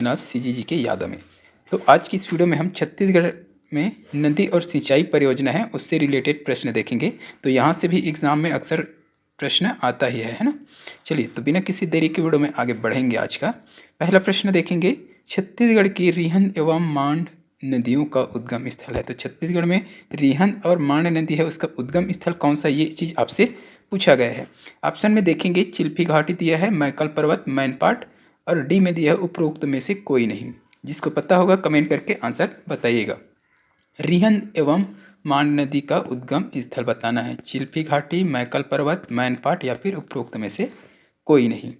सीजीजी के यादों में। तो आज की इस वीडियो में हम छत्तीसगढ़ में नदी और सिंचाई परियोजना है उससे रिलेटेड प्रश्न देखेंगे। तो यहाँ से भी एग्ज़ाम में अक्सर प्रश्न आता ही है ना। चलिए तो बिना किसी देरी के वीडियो में आगे बढ़ेंगे। आज का पहला प्रश्न देखेंगे, छत्तीसगढ़ की रिहंद एवं मांड नदियों का उद्गम स्थल है। तो छत्तीसगढ़ में रिहंद और मांड नदी है, उसका उद्गम स्थल कौन सा, ये चीज़ आपसे पूछा गया है। ऑप्शन में देखेंगे चिल्फी घाटी दिया है, मैकल पर्वत, मैनपाट, और डी में दिया है उपरोक्त में से कोई नहीं। जिसको पता होगा कमेंट करके आंसर बताइएगा। रिहंद एवं मांड नदी का उद्गम स्थल बताना है, चिल्फी घाटी, मैकल पर्वत, मैनपाट या फिर उपरोक्त में से कोई नहीं।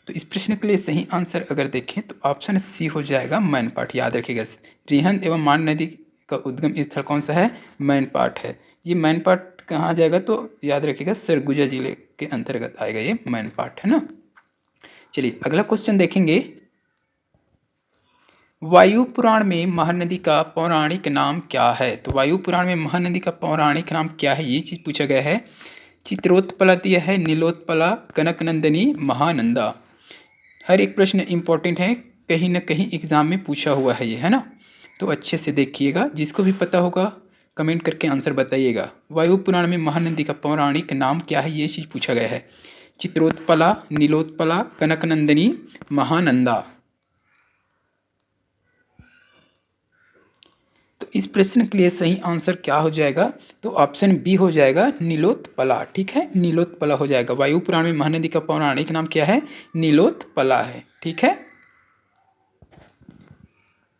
तो इस प्रश्न के लिए सही आंसर अगर देखें तो ऑप्शन सी हो जाएगा, मैनपाट। याद रखिएगा, रिहंद एवं मांड नदी का उद्गम स्थल कौन सा है, मैनपाट है। ये मैनपाट कहाँ जाएगा तो याद रखिएगा, सरगुजा जिले के अंतर्गत आएगा ये मैनपाट, है ना। चलिए अगला क्वेश्चन देखेंगे, वायु पुराण में महानदी का पौराणिक नाम क्या है। तो वायु पुराण में महानदी का पौराणिक नाम क्या है, ये चीज़ पूछा गया है। चित्रोत्पला दिया है, नीलोत्पला, कनकनंदनी, महानंदा। हर एक प्रश्न इंपॉर्टेंट है, कहीं ना कहीं एग्जाम में पूछा हुआ है ये, है ना। तो अच्छे से देखिएगा, जिसको भी पता होगा कमेंट करके आंसर बताइएगा। वायु पुराण में महानदी का पौराणिक नाम क्या है, ये चीज़ पूछा गया है। चित्रोत्पला, नीलोत्पला, कनकनंदनी, महानंदा। तो इस प्रश्न के लिए सही आंसर क्या हो जाएगा, तो ऑप्शन बी हो जाएगा, नीलोत्पला। ठीक है, नीलोत्पला हो जाएगा। वायु पुराण में महानदी का पौराणिक नाम क्या है, नीलोत्पला है। ठीक है।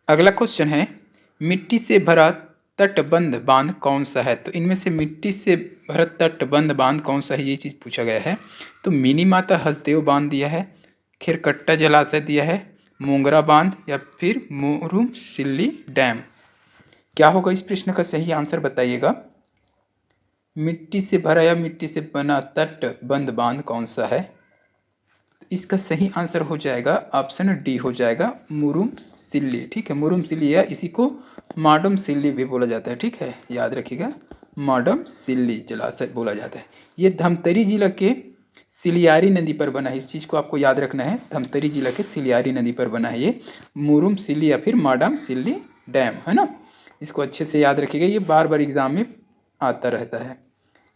अगला क्वेश्चन है, मिट्टी से भरा तटबंध बांध कौन सा है। तो इनमें से मिट्टी से भरा तटबंध बांध कौन सा है, ये चीज़ पूछा गया है। तो मिनी माता हसदेव बांध दिया है, खिरकट्टा जलाशय दिया है, मोंगरा बांध या फिर मुरुम सिल्ली डैम। क्या होगा इस प्रश्न का सही आंसर बताइएगा। मिट्टी से भरा या मिट्टी से बना तटबंध बांध कौन सा है, इसका सही आंसर हो जाएगा ऑप्शन डी हो जाएगा, मुरुम सिल्ली। ठीक है, मुरुम सिल्ली या इसी को माडम सिल्ली भी बोला जाता है। ठीक है, याद रखिएगा, माडम सिल्ली जलाशय बोला जाता है। ये धमतरी जिला के सिलियारी नदी पर बना है। इस चीज़ को आपको याद रखना है, धमतरी जिला के सिलियारी नदी पर बना है ये मुरुम सिल्ली या फिर माडम सिल्ली डैम, है ना। इसको अच्छे से याद रखिएगा, ये बार बार एग्जाम में आता रहता है।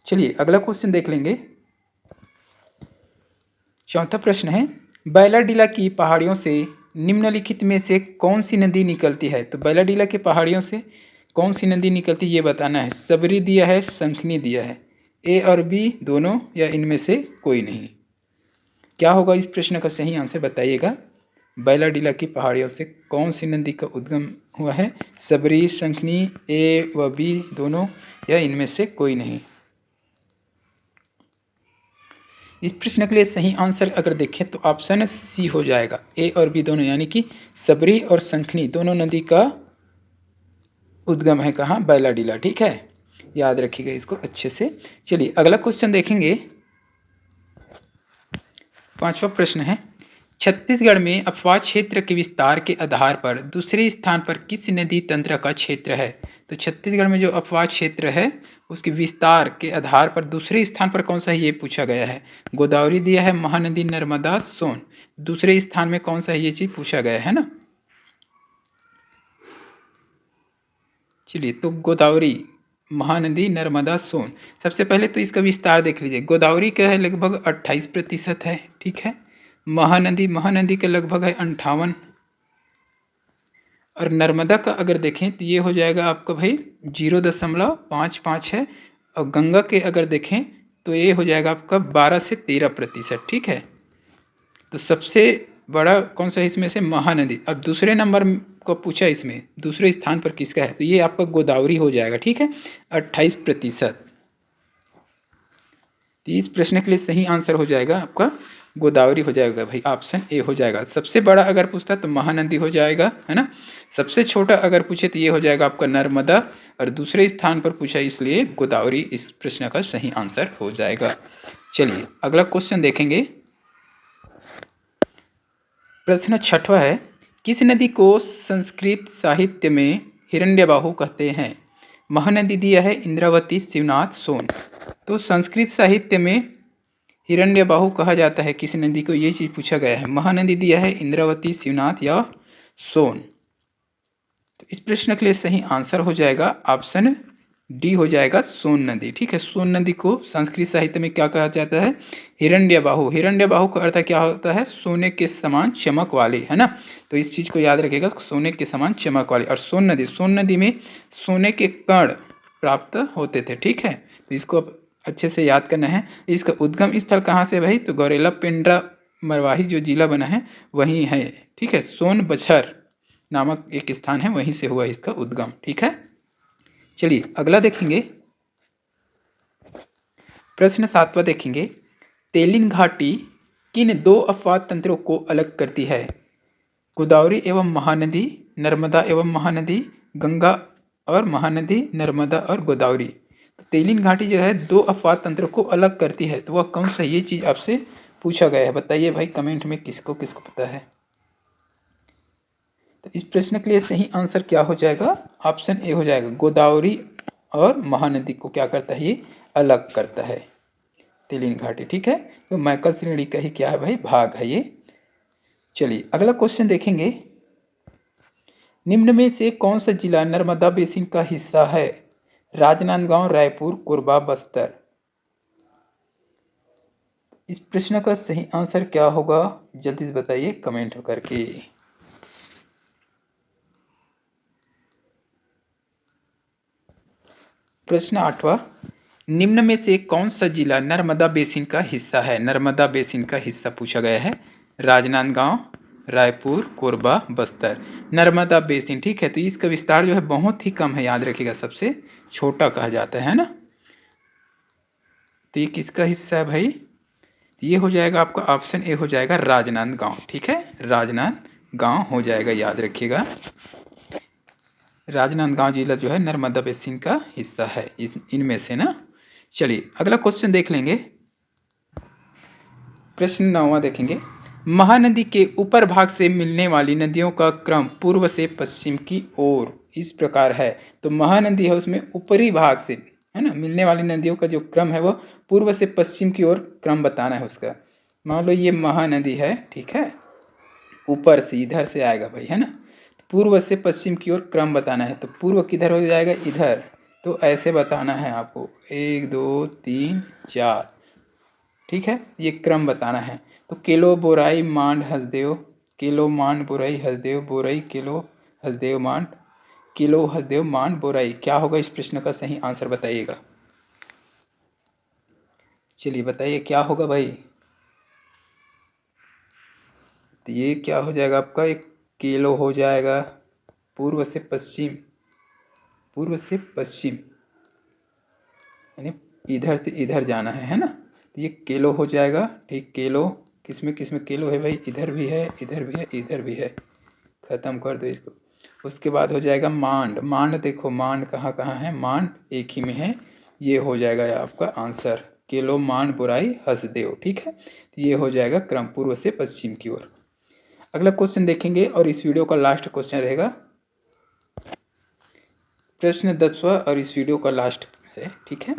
चलिए अगला क्वेश्चन देख लेंगे। चौथा प्रश्न है, बैलाडीला की पहाड़ियों से निम्नलिखित में से कौन सी नदी निकलती है। तो बैलाडीला की पहाड़ियों से कौन सी नदी निकलती है ये बताना है। सबरी दिया है, शंखनी दिया है, ए और बी दोनों या इनमें से कोई नहीं। क्या होगा इस प्रश्न का सही आंसर बताइएगा। बैलाडीला की पहाड़ियों से कौन सी नदी का उद्गम हुआ है, सबरी, शंखनी, ए व बी दोनों या इनमें से कोई नहीं। इस प्रश्न के लिए सही आंसर अगर देखें तो ऑप्शन सी हो जाएगा, ए और बी दोनों, यानी कि सबरी और शंखनी दोनों नदी का उद्गम है कहाँ, बैलाडीला। ठीक है, याद रखिएगा इसको अच्छे से। चलिए अगला क्वेश्चन देखेंगे। पांचवा प्रश्न है, छत्तीसगढ़ में अफवाह क्षेत्र के विस्तार के आधार पर दूसरे स्थान पर किस नदी तंत्र का क्षेत्र है। तो छत्तीसगढ़ में जो अफवाह क्षेत्र है उसके विस्तार के आधार पर दूसरे स्थान पर कौन सा है, ये पूछा गया है। गोदावरी दिया है, महानदी, नर्मदा, सोन। दूसरे स्थान में कौन सा है, ये चीज़ पूछा गया है ना। चलिए तो गोदावरी, महानदी, नर्मदा, सोन। सबसे पहले तो इसका विस्तार देख लीजिए। गोदावरी का है लगभग 28% है। ठीक है, महानदी का लगभग है 58, और नर्मदा का अगर देखें तो ये हो जाएगा आपका भाई 0.55 है, और गंगा के अगर देखें तो ये हो जाएगा आपका 12 से 13%। ठीक है, तो सबसे बड़ा कौन सा है इसमें से, महानदी। अब दूसरे नंबर को पूछा इसमें दूसरे स्थान पर किसका है, तो ये आपका गोदावरी हो जाएगा। ठीक है, 28%। तो इस प्रश्न के लिए सही आंसर हो जाएगा आपका गोदावरी हो जाएगा भाई, ऑप्शन ए हो जाएगा। सबसे बड़ा अगर पूछता तो महानदी हो जाएगा, है ना। सबसे छोटा अगर पूछे तो ये हो जाएगा आपका नर्मदा, और दूसरे स्थान पर पूछा इसलिए गोदावरी इस प्रश्न का सही आंसर हो जाएगा। चलिए अगला क्वेश्चन देखेंगे। प्रश्न छठवां है, किस नदी को संस्कृत साहित्य में हिरण्यबाहु कहते हैं। महानदी दिया है, इंद्रावती, शिवनाथ, सोन। तो संस्कृत साहित्य में हिरण्यबाहु कहा जाता है किस नदी को, ये चीज़ पूछा गया है। महानदी दिया है इंद्रावती, शिवनाथ या सोन। तो इस प्रश्न के लिए सही आंसर हो जाएगा ऑप्शन डी हो जाएगा, सोन नदी। ठीक है, सोन नदी को संस्कृत साहित्य में क्या कहा जाता है, हिरण्यबाहु। हिरण्यबाहु का अर्थ क्या होता है, सोने के समान चमक वाली, है ना। तो इस चीज़ को याद रखिएगा, सोने के समान चमक वाली। और सोन नदी में सोने के कण प्राप्त होते थे। ठीक है, तो इसको अच्छे से याद करना है। इसका उद्गम स्थल कहाँ से भाई, तो गौरेला पिंडरा मरवाही जो जिला बना है वहीं है। ठीक है, सोन बछर नामक एक स्थान है, वहीं से हुआ इसका उद्गम। ठीक है, चलिए अगला देखेंगे। प्रश्न 7वां देखेंगे। तेलिन घाटी किन दो अपवाद तंत्रों को अलग करती है, गोदावरी एवं महानदी, नर्मदा एवं महानदी, गंगा और महानदी, नर्मदा और गोदावरी। तो तेलिन घाटी जो है दो अपवाद तंत्र को अलग करती है, तो वह कौन सा, ये चीज़ आपसे पूछा गया है। बताइए भाई कमेंट में किसको किसको पता है। तो इस प्रश्न के लिए सही आंसर क्या हो जाएगा, ऑप्शन ए हो जाएगा, गोदावरी और महानदी को क्या करता है, ये अलग करता है तेलिन घाटी। ठीक है, तो मैकल श्रेणी का ही क्या है भाई, भाग है ये। चलिए अगला क्वेश्चन देखेंगे। निम्न में से कौन सा जिला नर्मदा बेसिन का हिस्सा है, राजनांदगांव, रायपुर, कोरबा, बस्तर। इस प्रश्न का सही आंसर क्या होगा, जल्दी से बताइए कमेंट करके। प्रश्न 8वां। निम्न में से कौन सा जिला नर्मदा बेसिन का हिस्सा है, नर्मदा बेसिन का हिस्सा पूछा गया है, राजनांदगांव, रायपुर, कोरबा, बस्तर। नर्मदा बेसिन, ठीक है, तो इसका विस्तार जो है बहुत ही कम है, याद रखिएगा, सबसे छोटा कहा जाता है ना। तो ये किसका हिस्सा है भाई, ये हो जाएगा आपका ऑप्शन ए हो जाएगा, राजनांदगांव। ठीक है, राजनांदगांव हो जाएगा, याद रखिएगा। राजनांदगांव जिला जो है नर्मदा बेसिन का हिस्सा है इनमें से ना। चलिए अगला क्वेश्चन देख लेंगे। प्रश्न 9वां देखेंगे। महानदी के ऊपर भाग से मिलने वाली नदियों का क्रम पूर्व से पश्चिम की ओर इस प्रकार है। तो महानदी है, उसमें ऊपरी भाग से, है ना, मिलने वाली नदियों का जो क्रम है वो पूर्व से पश्चिम की ओर क्रम बताना है उसका। मान लो ये महानदी है, ठीक है, ऊपर से इधर से आएगा भाई, है ना, पूर्व से पश्चिम की ओर क्रम बताना है। तो पूर्व किधर हो जाएगा, इधर। तो ऐसे बताना है आपको, 1 2 3 4, ठीक है, ये क्रम बताना है। तो किलो, बोराई, मांड, हसदेव, किलो, मांड, बोराई, हसदेव, बोराई, किलो, हसदेव, मांड, किलो, हसदेव, मांड, बोराई। क्या होगा इस प्रश्न का सही आंसर बताइएगा। चलिए बताइए क्या होगा भाई। तो ये क्या हो जाएगा आपका, एक किलो हो जाएगा, पूर्व से पश्चिम, पूर्व से पश्चिम यानी इधर से इधर जाना है ना। तो ये किलो हो जाएगा, ठीक, किलो किसमें किसमें किलो है भाई, इधर भी है, इधर भी है, इधर भी है, ख़त्म कर दो इसको। उसके बाद हो जाएगा मांड। मांड देखो, मांड कहाँ कहाँ है, मांड एक ही में है, ये हो जाएगा आपका आंसर, किलो, मांड, बुराई, हसदेव। ठीक है, तो ये हो जाएगा क्रम पूर्व से पश्चिम की ओर। अगला क्वेश्चन देखेंगे और इस वीडियो का लास्ट क्वेश्चन रहेगा, प्रश्न 10वां और इस वीडियो का लास्ट है। ठीक है,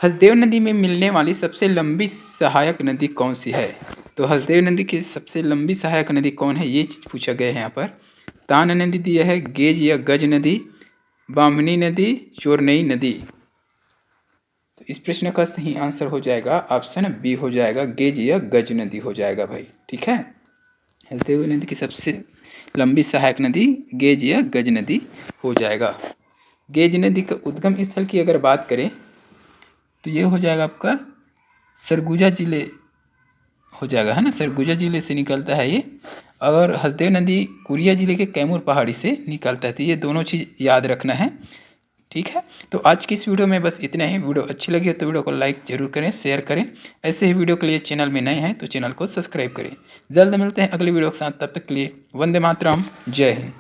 हसदेव नदी में मिलने वाली सबसे लंबी सहायक नदी कौन सी है। तो हसदेव नदी की सबसे लंबी सहायक नदी कौन है, ये चीज़ पूछा गया है यहाँ पर। तान नदी दिया है, गेज या गज नदी, बामनी नदी, चोरनई नदी। तो इस प्रश्न का सही आंसर हो जाएगा ऑप्शन बी हो जाएगा, गेज या गज नदी हो जाएगा भाई। ठीक है, हसदेव नदी की सबसे लंबी सहायक नदी गेज या गज नदी हो जाएगा। गेज नदी का उद्गम स्थल की अगर बात करें तो ये हो जाएगा आपका सरगुजा जिले हो जाएगा, है ना, सरगुजा जिले से निकलता है ये। और हसदेव नदी कोरिया जिले के कैमूर पहाड़ी से निकलता है। तो ये दोनों चीज़ याद रखना है। ठीक है, तो आज की इस वीडियो में बस इतना ही। वीडियो अच्छी लगी तो वीडियो को लाइक जरूर करें, शेयर करें। ऐसे ही वीडियो के लिए चैनल में नए हैं तो चैनल को सब्सक्राइब करें। जल्द मिलते हैं अगली वीडियो के साथ, तब तक के लिए वंदे मातरम, जय हिंद।